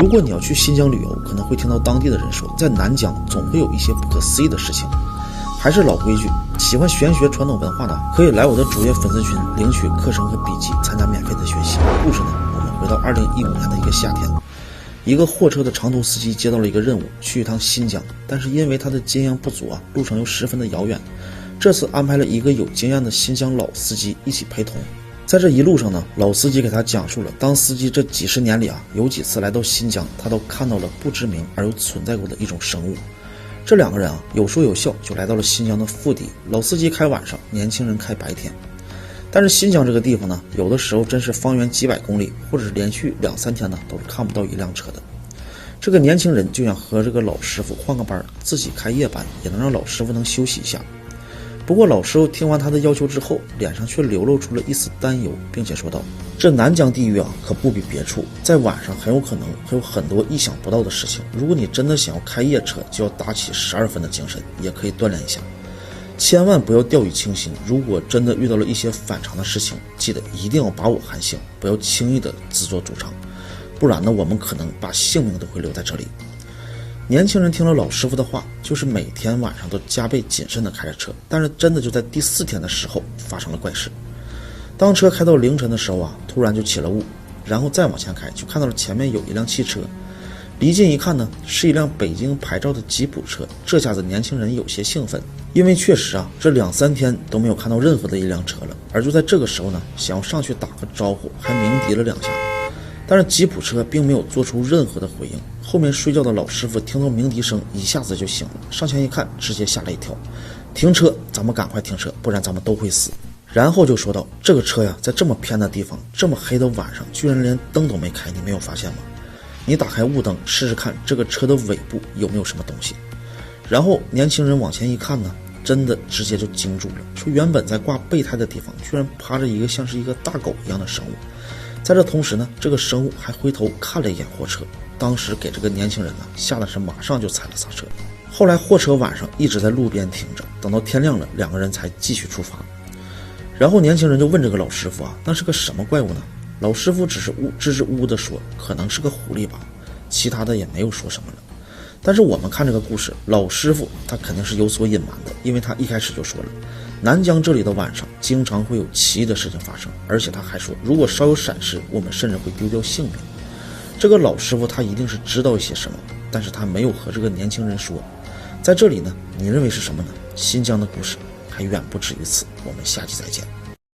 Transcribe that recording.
如果你要去新疆旅游，可能会听到当地的人说，在南疆总会有一些不可思议的事情。还是老规矩，喜欢玄学传统文化的，可以来我的主页粉丝群领取课程和笔记，参加免费的学习。故事呢，我们回到2015年的一个夏天，一个货车的长途司机接到了一个任务，去一趟新疆，但是因为他的经验不足啊，路程又十分的遥远。这次安排了一个有经验的新疆老司机一起陪同。在这一路上呢，老司机给他讲述了当司机这几十年里啊，有几次来到新疆，他都看到了不知名而又存在过的一种生物。这两个人啊，有说有笑就来到了新疆的腹地，老司机开晚上，年轻人开白天。但是新疆这个地方呢，有的时候真是方圆几百公里，或者是连续2、3天呢，都是看不到一辆车的。这个年轻人就想和这个老师傅换个班，自己开夜班，也能让老师傅能休息一下。不过老师傅听完他的要求之后，脸上却流露出了一丝担忧，并且说道：这南疆地域啊，可不比别处，在晚上很有可能会有很多意想不到的事情。如果你真的想要开夜车，就要打起12分的精神，也可以锻炼一下。千万不要掉以轻心，如果真的遇到了一些反常的事情，记得一定要把我喊醒，不要轻易的自作主张，不然呢，我们可能把性命都会留在这里。年轻人听了老师傅的话，就是每天晚上都加倍谨慎地开着车，但是真的就在第4天的时候发生了怪事。当车开到凌晨的时候啊，突然就起了雾，然后再往前开，就看到了前面有一辆汽车。离近一看呢，是一辆北京牌照的吉普车。这下子年轻人有些兴奋，因为确实啊，这2、3天都没有看到任何的一辆车了。而就在这个时候呢，想要上去打个招呼，还鸣笛了2下。但是吉普车并没有做出任何的回应。后面睡觉的老师傅听到鸣笛声，一下子就醒了，上前一看，直接吓了一跳。停车，咱们赶快停车，不然咱们都会死。然后就说到，这个车呀，在这么偏的地方，这么黑的晚上，居然连灯都没开，你没有发现吗？你打开雾灯试试看，这个车的尾部有没有什么东西。然后年轻人往前一看呢，真的直接就惊住了，说原本在挂备胎的地方，居然趴着一个像是一个大狗一样的生物。在这同时呢，这个生物还回头看了一眼货车，当时给这个年轻人呢吓得是马上就踩了刹车。后来货车晚上一直在路边停着，等到天亮了，2个人才继续出发。然后年轻人就问这个老师傅啊，那是个什么怪物呢？老师傅只是支支吾吾的说，可能是个狐狸吧，其他的也没有说什么了。但是我们看这个故事，老师傅他肯定是有所隐瞒的，因为他一开始就说了，南疆这里的晚上经常会有奇异的事情发生，而且他还说，如果稍有闪失，我们甚至会丢掉性命。这个老师傅他一定是知道一些什么，但是他没有和这个年轻人说。在这里呢，你认为是什么呢？新疆的故事还远不止于此，我们下期再见。